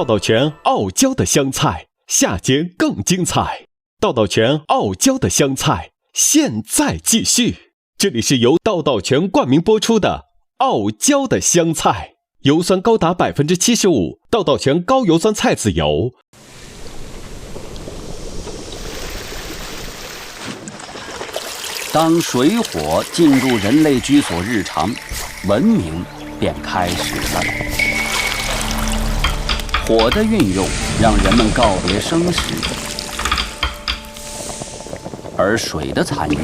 道道全傲娇的香菜，下节更精彩。道道全傲娇的香菜，现在继续。这里是由道道全冠名播出的傲娇的香菜，油酸高达75%，道道全高油酸菜籽油。当水火进入人类居所日常，文明便开始了。火的运用让人们告别生食，而水的参与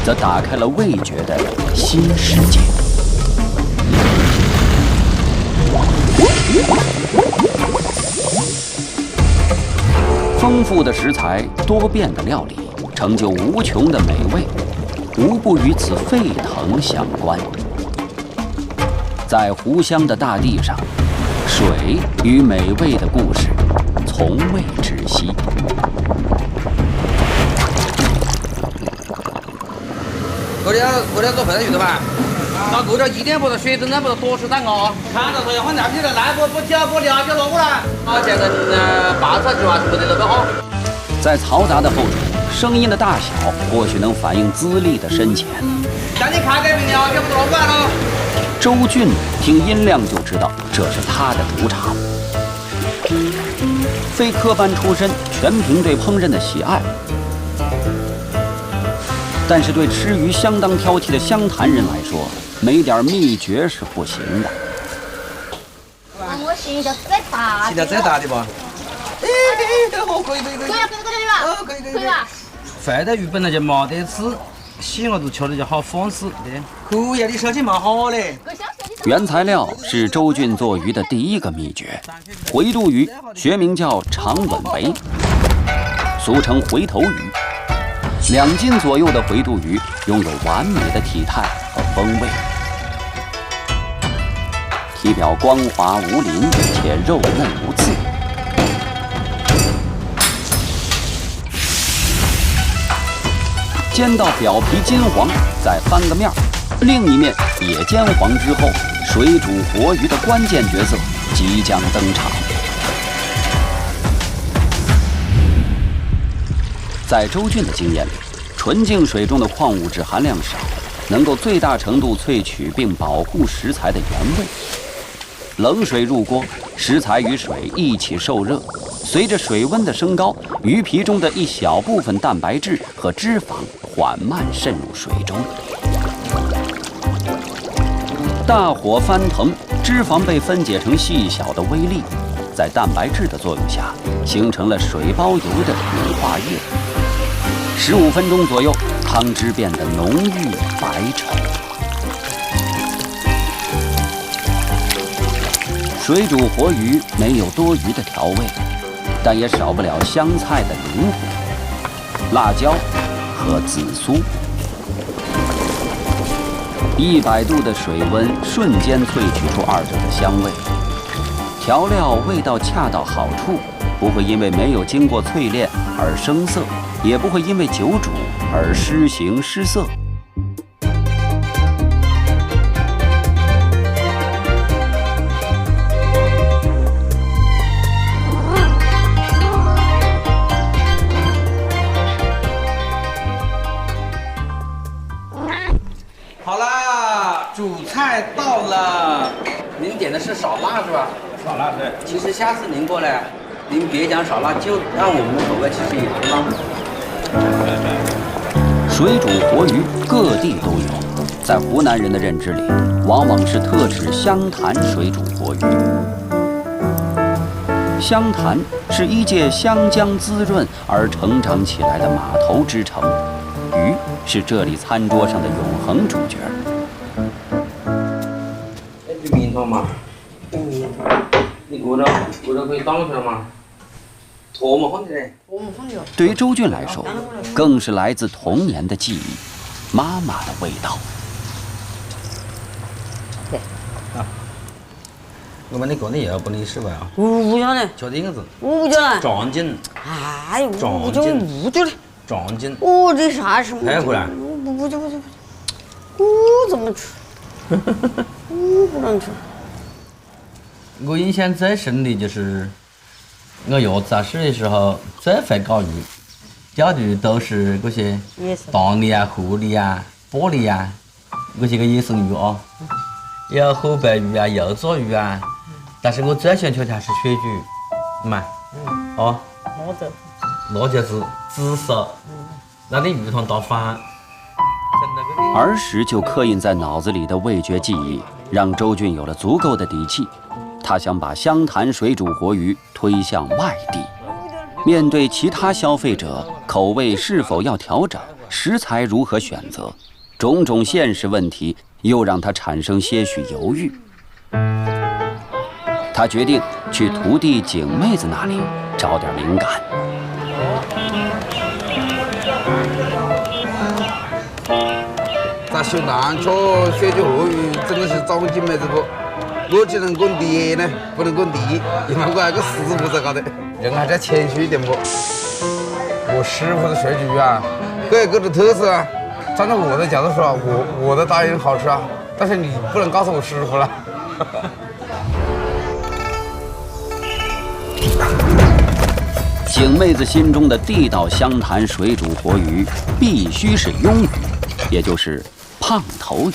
则打开了味觉的新世界。丰富的食材，多变的料理，成就无穷的美味，无不与此沸腾相关。在湖湘的大地上，水与美味的故事从未止息。过来做饭的遇到吧？那过了1点不到水真的不是多吃蛋糕。看到说要换那批的来不调不了就落过来。啊，现在霸菜计划是不得那么好。在嘈杂的后厨，声音的大小或许能反映资历的深浅。让你看改变了就不落过来了。周俊听音量就知道这是他的主场。非科班出身，全凭对烹饪的喜爱。但是对吃鱼相当挑剔的湘潭人来说，没点秘诀是不行的。我寻找再大的。现在再大的吧？可以。可以吧？可以吧？坏的鱼本来就没得吃，喜我都吃的就好放肆的。可以啊，你手气蛮好嘞。原材料是周俊做鱼的第一个秘诀。回肚鱼学名叫长吻维，俗称回头鱼。2斤左右的回肚鱼拥有完美的体态和风味，体表光滑无鳞，且肉嫩无刺。煎到表皮金黄，再翻个面，另一面也煎黄之后，水煮活鱼的关键角色即将登场。在周俊的经验里，纯净水中的矿物质含量少，能够最大程度萃取并保护食材的原味。冷水入锅，食材与水一起受热，随着水温的升高，鱼皮中的一小部分蛋白质和脂肪缓慢渗入水中。大火翻腾，脂肪被分解成细小的微粒，在蛋白质的作用下，形成了水包油的乳化液。15分钟左右，汤汁变得浓郁白稠。水煮活鱼没有多余的调味，但也少不了湘菜的灵魂——辣椒和紫苏。100度的水温瞬间萃取出2者的香味，调料味道恰到好处，不会因为没有经过淬炼而生涩，也不会因为久煮而失形失色。好啦，主菜到了。您点的是少辣是吧？少辣对。其实下次您过来，您别讲少辣，就按我们的口味，其实也不辣。水煮活鱼各地都有，在湖南人的认知里，往往是特指湘潭水煮活鱼。湘潭是依借湘江滋润而成长起来的码头之城，鱼是这里餐桌上的永恒主角。这名堂嘛，你过着可以当出来吗？唾沫放进来。对于周俊来说，更是来自童年的记忆，妈妈的味道。对，啊，我把你过年要不你吃吧啊？不要嘞，就这个字。我不叫嘞。壮筋。哎呦，我就不叫嘞。壮筋。我这啥什么？还回来？不叫。我怎么吃？我不能吃。我印象最深的就是我幼稚时的时候最会搞鱼，钓的都是那些大鲤啊、湖鲤啊、玻璃啊，那些个野生鱼哦，有虎背鱼啊、幼座鱼啊，但是我最喜欢吃的还是雪菊鱼，嘛，哦，那就是紫色，那的鱼汤倒翻。儿时就刻印在脑子里的味觉记忆，让周俊有了足够的底气。他想把湘潭水煮活鱼推向外地。面对其他消费者，口味是否要调整，食材如何选择，种种现实问题又让他产生些许犹豫。他决定去徒弟景妹子那里找点灵感。在湘潭吃水煮活鱼，真的是找景妹子不？我只能滚爹呢，不能滚弟，因为我还有个师傅在高头。人还是要谦虚一点不？我师傅的水煮鱼啊，各有各的特色啊。站在我的角度说啊，我的当然好吃啊，但是你不能告诉我师傅了。景妹子心中的地道湘潭水煮活鱼必须是鳙鱼，也就是胖头鱼。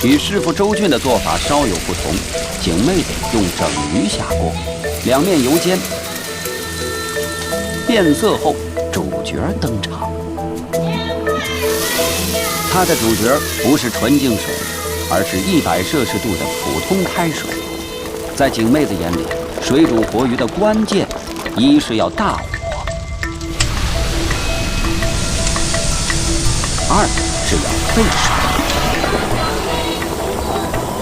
与师傅周俊的做法稍有不同，景妹子用整鱼下锅，两面油煎，变色后主角登场。它的主角不是纯净水，而是100摄氏度的普通开水。在景妹子眼里，水煮活鱼的关键，一是要大火，二是要沸水。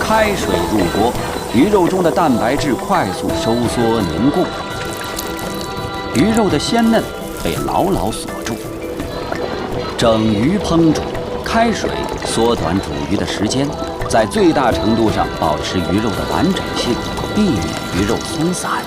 开水入锅，鱼肉中的蛋白质快速收缩凝固，鱼肉的鲜嫩被牢牢锁住。整鱼烹煮，开水缩短煮鱼的时间，在最大程度上保持鱼肉的完整性，避免鱼肉松散。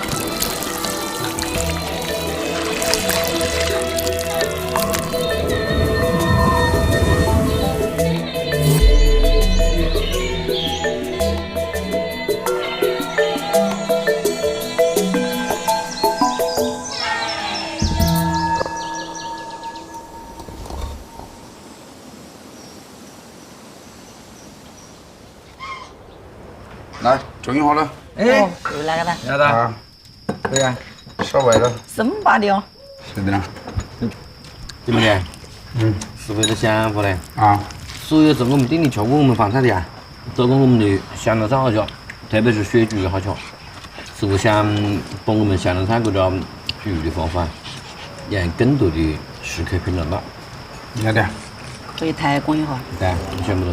来，种一下了。哎，又哪个呢？要的，啊，对呀，稍微了。生巴的哦。是的呢。怎么的？是为了享福嘞。啊，所有在我们店里吃过我们饭菜的呀，都讲我们的湘南菜好吃，特别是水煮鱼好吃。师傅想把我们湘南菜这个煮鱼的方法，让更多的食客品尝到。要的。可以推广一下。对，你想不到。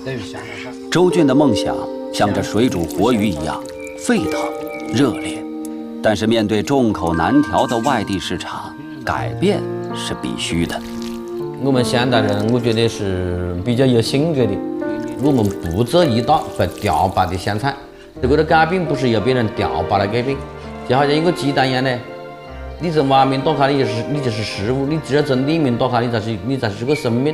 等于湘南菜。周俊的梦想像这水煮活鱼一样沸腾热烈，但是面对众口难调的外地市场，改变是必须的。我们湘潭人，我觉得是比较有性格的。我们不做一道被调拔的湘菜，这个改变不是由别人调拔来改变，就好像一个鸡蛋一样的，你从外面打开你就是食物，你只有从里面打开你才是个生命。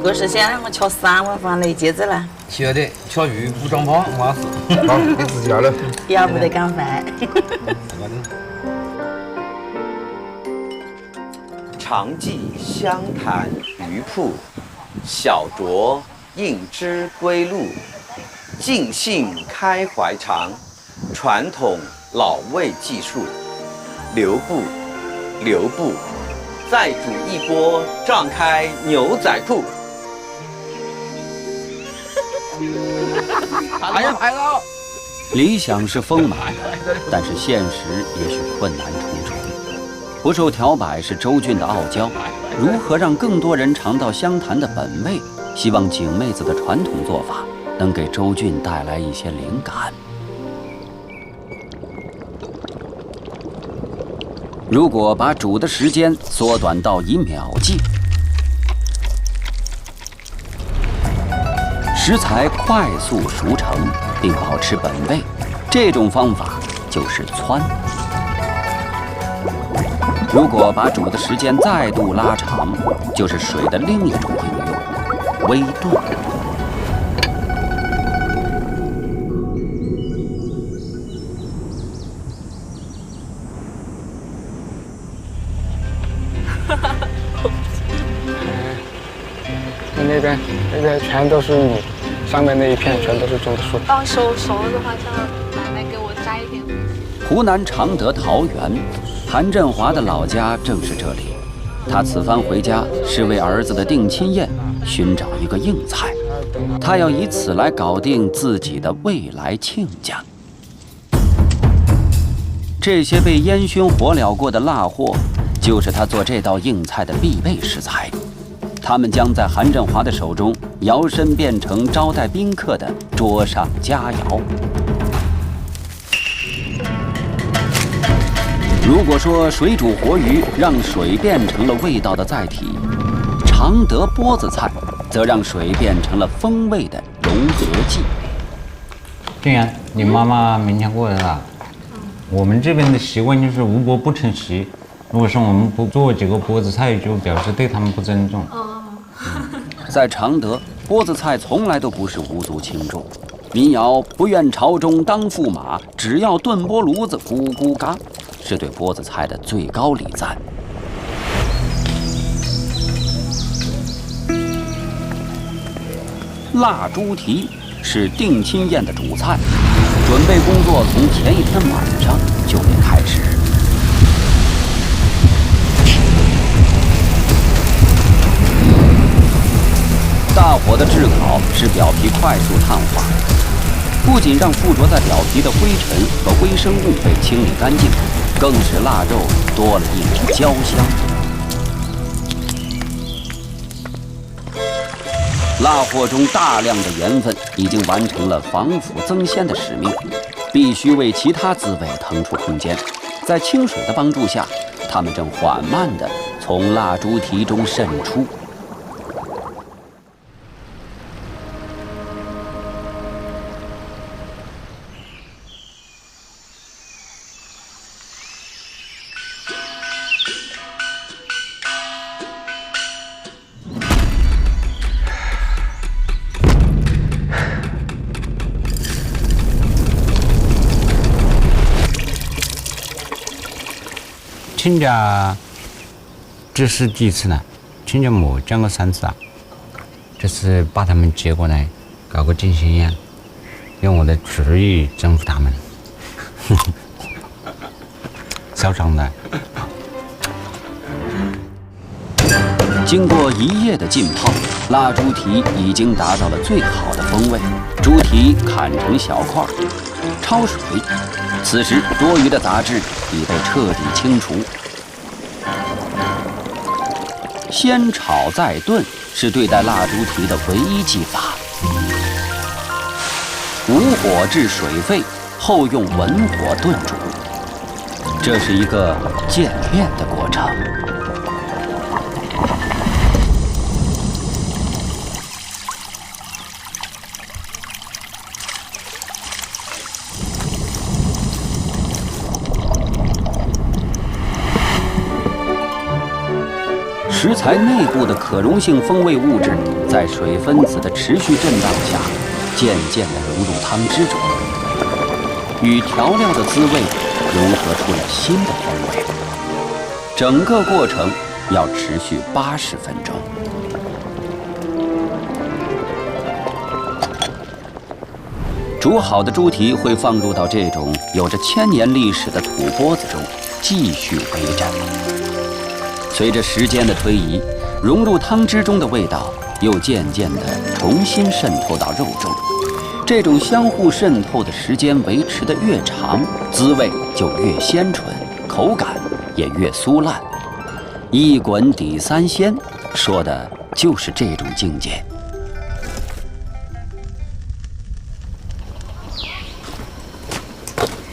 我是想让我吃3碗饭累节子了，晓得，吃鱼不长胖，没事。好，你自己要了。要不得赶快。常记湘潭鱼铺，小酌应知归路。尽兴开怀肠，传统老味技术。留步，留步，再煮一波，胀开牛仔裤。哎呀，拍了！理想是丰满的，但是现实也许困难重重。不受调摆是周俊的傲娇，如何让更多人尝到湘潭的本味？希望景妹子的传统做法能给周俊带来一些灵感。如果把煮的时间缩短到以秒计，食材快速熟成并保持本味，这种方法就是汆。如果把煮的时间再度拉长，就是水的另一种应用——微炖。这个全都是米，上面那一片全都是种的树。到熟了的话，叫奶奶给我摘一点。湖南常德桃源，韩振华的老家正是这里。他此番回家是为儿子的定亲宴寻找一个硬菜，他要以此来搞定自己的未来亲家。这些被烟熏火燎过的辣货，就是他做这道硬菜的必备食材。他们将在韩振华的手中摇身变成招待宾客的桌上佳肴。如果说水煮活鱼让水变成了味道的载体，常德钵子菜则让水变成了风味的融合剂。对呀，你妈妈明天过来了。我们这边的习惯就是无钵不成席。如果说我们不做几个钵子菜，就表示对他们不尊重。在常德，钵子菜从来都不是无足轻重。民谣“不愿朝中当驸马，只要炖钵炉子咕咕嘎”，是对钵子菜的最高礼赞。腊猪蹄是定亲宴的主菜，准备工作从前一天晚上就得开始。大火的炙烤使表皮快速碳化，不仅让附着在表皮的灰尘和微生物被清理干净，更使腊肉多了一股焦香。腊货中大量的盐分已经完成了防腐增鲜的使命，必须为其他滋味腾出空间。在清水的帮助下，它们正缓慢地从腊猪蹄中渗出。亲家，这是第一次呢，亲家没见过3次啊。这次把他们接过来，搞个定亲宴，用我的厨艺征服他们。嚣张的。经过1夜的浸泡，腊猪蹄已经达到了最好的风味。猪蹄砍成小块，焯水。此时多余的杂质已被彻底清除。先炒再炖是对待腊猪蹄的唯一技法。无火至水沸，后用文火炖煮，这是一个渐变的过程。食材内部的可溶性风味物质在水分子的持续震荡下，渐渐地融入汤汁中，与调料的滋味融合出了新的风味。整个过程要持续80分钟。煮好的猪蹄会放入到这种有着1000年历史的土钵子中，继续煨蒸。随着时间的推移，融入汤汁中的味道又渐渐地重新渗透到肉中。这种相互渗透的时间维持得越长，滋味就越鲜醇，口感也越酥烂。一滚抵3鲜，说的就是这种境界。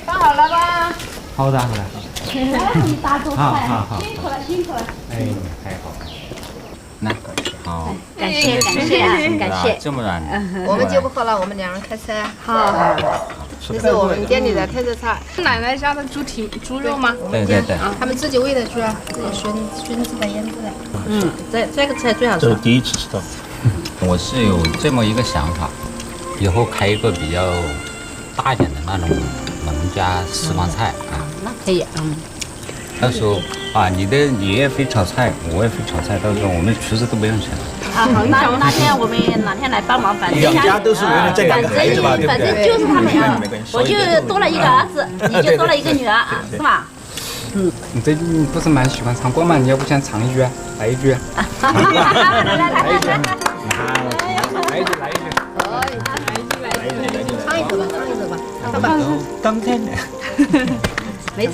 放好了吧？好的，好的。你大做好，辛苦了，辛苦了。哎，太好了。那好，感谢感谢。这么软。我们就不喝了，我们2人开车。好。这是我们店里的特色菜。奶奶家的猪肉吗？对。他们自己喂的猪啊，自己熏制的腌制的。这个菜最好吃。这是第一次吃到。我是有这么一个想法，以后开一个比较大一点的那种农家私房菜啊。那可以，到时候啊，你也会炒菜，我也会炒菜，到时候我们厨师都不用钱。哪天来帮忙，反正两家都是为了这两个孩子吧，对不对？反正就是他们啊，我就多了一个儿子，你就多了一个女儿啊，是吧？你最近不是蛮喜欢唱歌吗？你要不想唱一句啊？来一句。来一句。来一句。唱一首吧，唱吧。当天的。没事。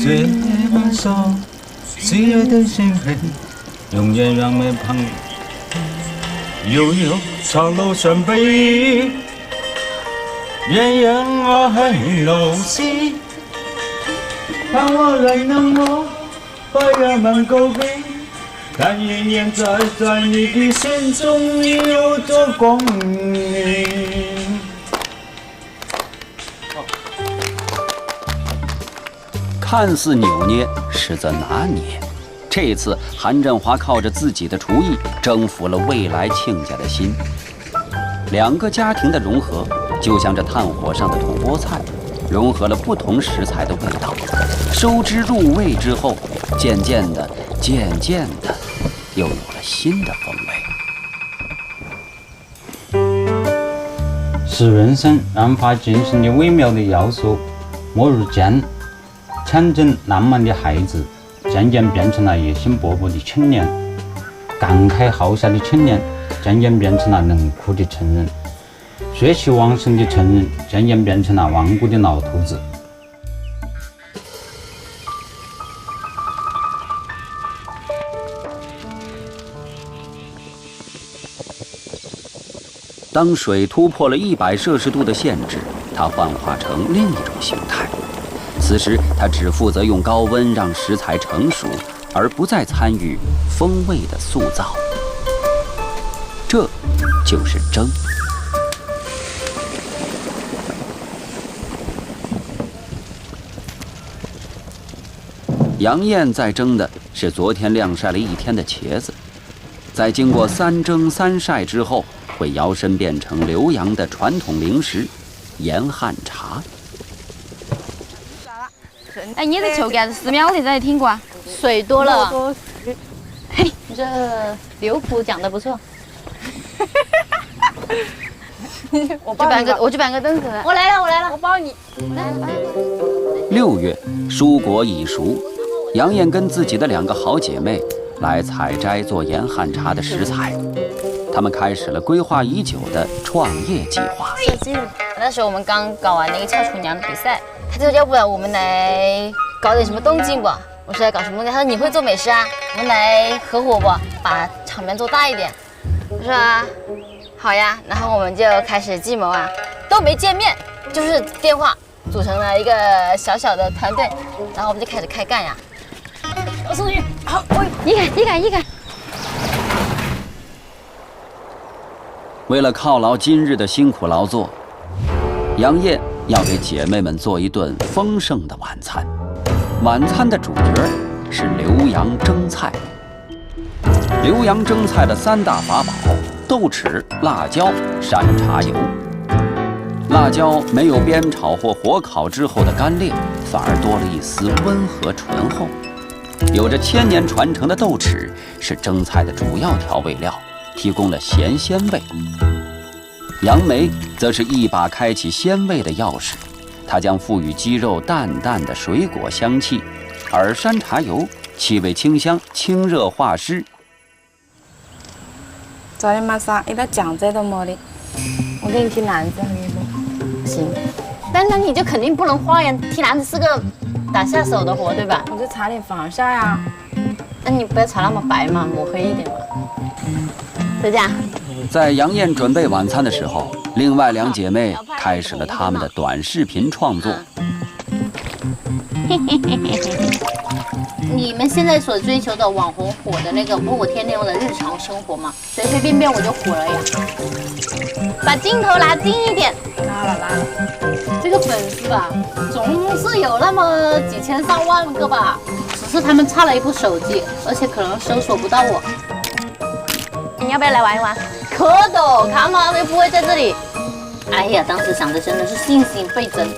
最晚上，最爱的心人，永远让我旁。悠悠长路上悲，人人我很老实，盼我来能我不要问告别，但愿念在你的心中有着光明。看似扭捏，实则拿捏。这次韩振华靠着自己的厨艺征服了未来亲家的心。两个家庭的融合，就像这炭火上的土菠菜，融合了不同食材的味道。收汁入味之后，渐渐的，又有了新的风味。是人生燃发精神的微妙的要素，莫如姜。天真烂漫的孩子，渐渐变成了野心勃勃的青年；感慨好侠的青年，渐渐变成了冷酷的成人；血气旺盛的成人，渐渐变成了顽固的老头子。当水突破了100摄氏度的限制，它幻化成另一种形态。此时，他只负责用高温让食材成熟，而不再参与风味的塑造。这就是蒸。杨燕在蒸的是昨天晾晒了1天的茄子，在经过3蒸3晒之后，会摇身变成浏阳的传统零食盐汉茶。哎，你这球杆子寺庙的，在听过啊？水多了。嘿，你这刘普讲的不错。我去搬个凳子来。我来了，我抱你。来。 6月，蔬果已熟，杨燕跟自己的2个好姐妹来采摘做盐汉茶的食材。她们开始了规划已久的创业计划。那时候我们刚搞完那个俏厨娘的比赛，他就说要不然我们来搞点什么动静不？我说来搞什么动静？他说你会做美食啊，我们来合伙不，把场面做大一点。我说啊，好呀。然后我们就开始计谋啊，都没见面，就是电话组成了一个小小的团队，然后我们就开始开干呀。我送去，好，一杆。为了犒劳今日的辛苦劳作，杨燕要给姐妹们做一顿丰盛的晚餐。晚餐的主角是浏阳蒸菜。浏阳蒸菜的3大法宝：豆豉、辣椒、山茶油。辣椒没有煸炒或火烤之后的干裂，反而多了一丝温和醇厚。有着1000年传承的豆豉是蒸菜的主要调味料，提供了咸鲜味。杨梅则是一把开启鲜味的钥匙，它将赋予鸡肉淡淡的水果香气，而山茶油气味清香，清热化湿。昨天晚上一个讲这都没的，我给你提篮子，行，但那你就肯定不能画呀，提篮子是个打下手的活，对吧？我就擦点防晒呀。那你不要擦那么白嘛，抹黑一点嘛。就这样。在杨燕准备晚餐的时候，另外2姐妹开始了她们的短视频创作。你们现在所追求的网红火的那个，不是我天天的日常生活吗？随随便便我就火了呀！把镜头拿近一点。拉了。这个粉丝吧，总是有那么几千上万个吧，只是他们差了一部手机，而且可能搜索不到我。你要不要来玩一玩？可的，看嘛，又不会在这里。哎呀，当时想的真的是信心倍增。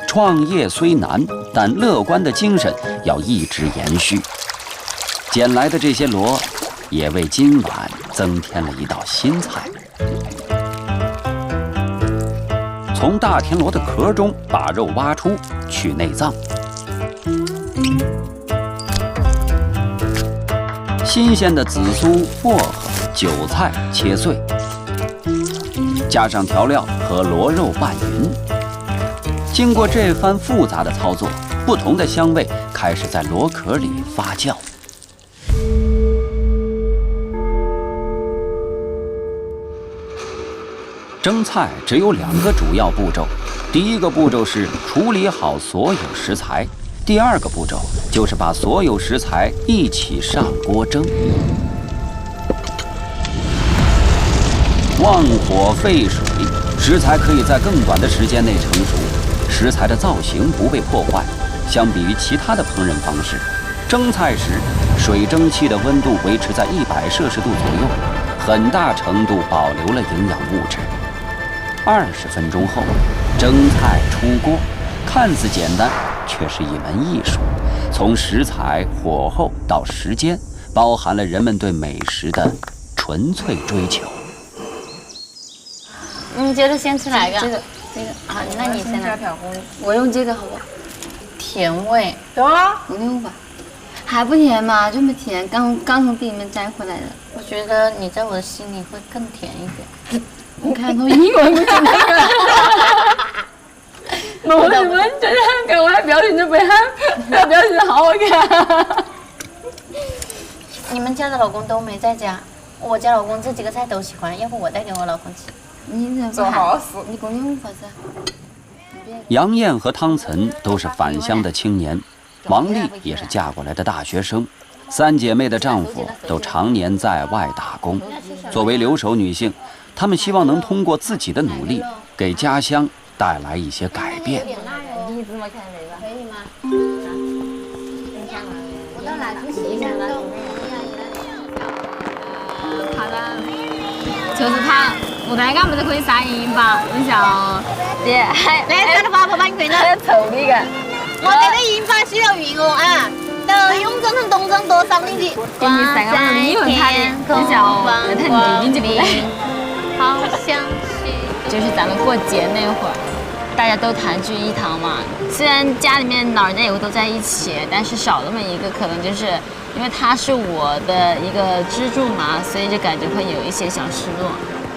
创业虽难，但乐观的精神要一直延续。捡来的这些螺，也为今晚增添了一道新菜。从大田螺的壳中把肉挖出，去内脏。新鲜的紫苏、薄荷、韭菜切碎，加上调料和螺肉拌匀。经过这番复杂的操作，不同的香味开始在螺壳里发酵。蒸菜只有2个主要步骤，第一个步骤是处理好所有食材，第2个步骤就是把所有食材一起上锅蒸。旺火沸水，食材可以在更短的时间内成熟，食材的造型不被破坏。相比于其他的烹饪方式，蒸菜时水蒸气的温度维持在100摄氏度左右，很大程度保留了营养物质。20分钟后，蒸菜出锅，看似简单，却是一门艺术。从食材、火候到时间，包含了人们对美食的纯粹追求。你觉得先吃哪个？这个好，那你先来。我用这个好不好？甜味。对啊，我用吧。还不甜吗？这么甜，刚从地里面摘回来的。我觉得你在我的心里会更甜一点。你看，从英文不讲那个。我哋唔最香嘅，我喺表情就俾佢表情好好看。你们家的老公都没在家，我家老公这几个菜都喜欢，要不我带给我老公吃。你怎么好死？你公用法子。杨艳和汤岑都是返乡的青年，王丽也是嫁过来的大学生。3姐妹的丈夫都常年在外打工，作为留守女性，她们希望能通过自己的努力，给家乡带来一些改变。你怎么看这个？可以吗？你看，我到哪去洗一下了？好的，就是它，我大家没得可以撒盐吧？你想，姐，来晒的花婆把你可以拿来臭的个。我这个盐巴需要匀哦啊。的永正和东正多少年级？给你3个人英文差点，你想哦，那他年纪不来。好相许。就是咱们过节那会儿，大家都团聚一堂嘛。虽然家里面老人家也都在一起，但是少那么一个，可能就是因为他是我的一个支柱嘛，所以就感觉会有一些小失落。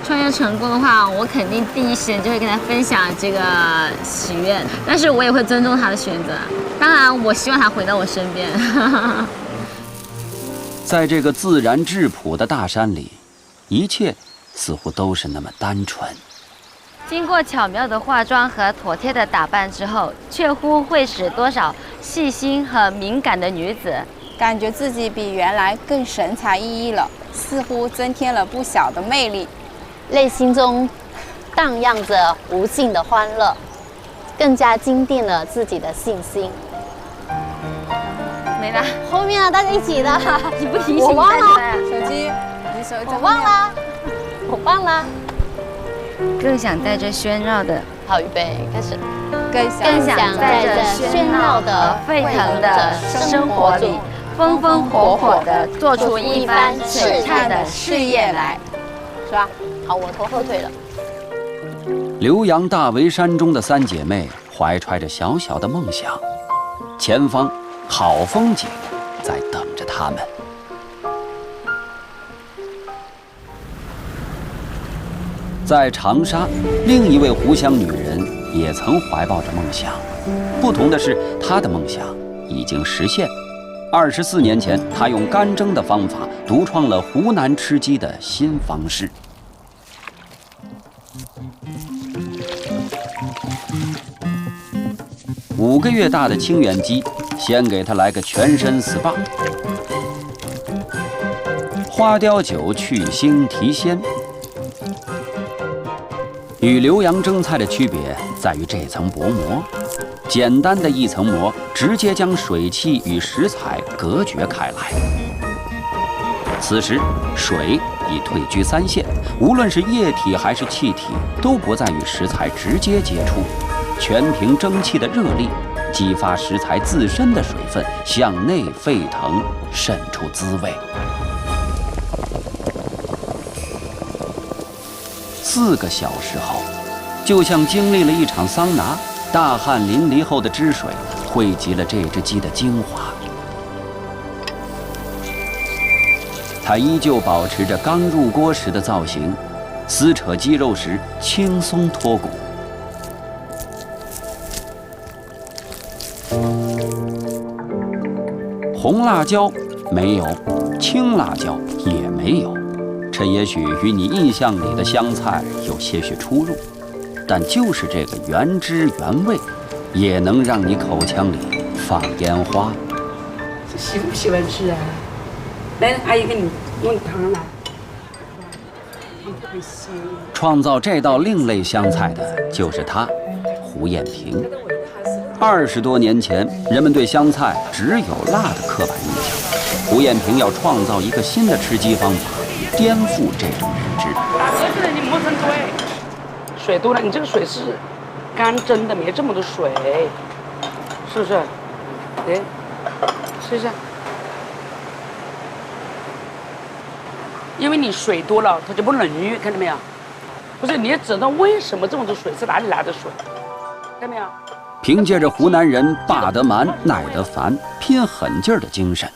创业成功的话，我肯定第一时间就会跟他分享这个喜悦，但是我也会尊重他的选择。当然，我希望他回到我身边。在这个自然质朴的大山里，一切似乎都是那么单纯。经过巧妙的化妆和妥帖的打扮之后，却乎会使多少细心和敏感的女子感觉自己比原来更神采奕奕了，似乎增添了不小的魅力。内心中荡漾着无尽的欢乐，更加坚定了自己的信心。没了，后面啊，大家一起的，你不提醒我忘了手机，你手机我忘了，我忘了。更想带着喧闹的，好，预备，开始。更想在这喧闹的、沸腾的生活里，风风火火地做出一番璀璨的事业来。是吧？好，我拖后腿了。浏阳大围山中的3姐妹怀揣着小小的梦想，前方好风景在等着她们。在长沙，另一位湖湘女人也曾怀抱着梦想，不同的是，她的梦想已经实现。24年前，她用干蒸的方法独创了湖南吃鸡的新方式。5个月大的清远鸡，先给它来个全身 SPA， 花雕酒去腥提鲜。与浏阳蒸菜的区别在于这层薄膜，简单的一层膜直接将水汽与食材隔绝开来。此时，水已退居3线，无论是液体还是气体，都不再与食材直接接触，全凭蒸汽的热力激发食材自身的水分向内沸腾，渗出滋味。4个小时后，就像经历了一场桑拿，大汗淋漓后的汁水汇集了这只鸡的精华。它依旧保持着刚入锅时的造型，撕扯鸡肉时轻松脱骨。红辣椒没有，青辣椒也没有，这也许与你印象里的香菜有些许出入，但就是这个原汁原味，也能让你口腔里放烟花。喜不喜欢吃啊？来，阿姨给你弄汤来。创造这道另类香菜的就是他，胡艳萍。20多年前，人们对香菜只有辣的刻板印象，胡艳萍要创造一个新的吃鸡方法，颠覆这种认知。大哥，现在你莫成堆，水多了，你这个水是干蒸的，没这么多水，是不是？哎，试一下。因为你水多了，它就不浓郁，看到没有？不是，你也知道为什么这么多水是哪里来的水，看到没有？凭借着湖南人霸得蛮、耐得烦、拼狠劲儿的精神，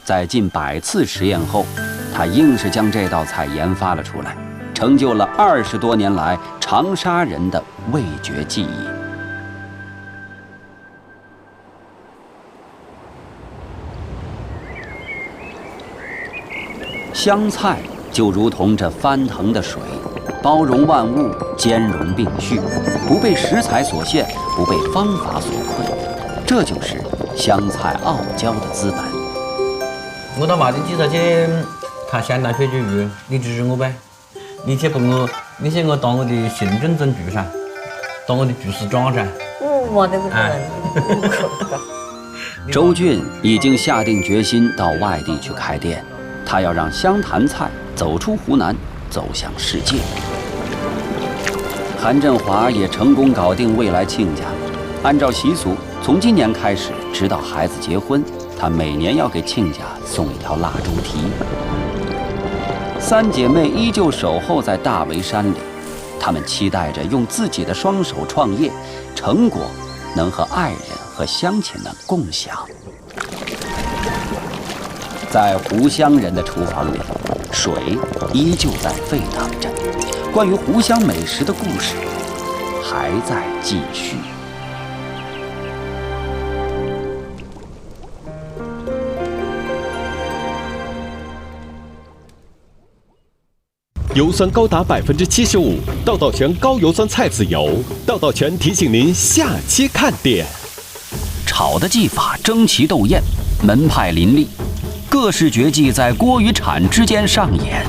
在近100次实验后，他硬是将这道菜研发了出来，成就了20多年来长沙人的味觉记忆。香菜就如同这翻腾的水，包容万物，兼容并蓄，不被食材所限，不被方法所困，这就是香菜傲娇的资本。我到马丁记者去看香港水煮鱼，你支持我呗？你去给我，你去我当我的行政总厨噻，当我的厨师长噻。我都不可能。周俊已经下定决心到外地去开店，他要让湘潭菜走出湖南，走向世界。韩振华也成功搞定未来亲家，按照习俗，从今年开始，直到孩子结婚，他每年要给亲家送一条腊猪蹄。3姐妹依旧守候在大围山里，她们期待着用自己的双手创业，成果能和爱人和乡亲们共享。在湖湘人的厨房里，水依旧在沸腾着，关于湖湘美食的故事还在继续。油酸高达75%，道道全高油酸菜籽油。道道全提醒您下期看点。炒的技法争奇斗艳，门派林立，各式绝技在锅与铲之间上演。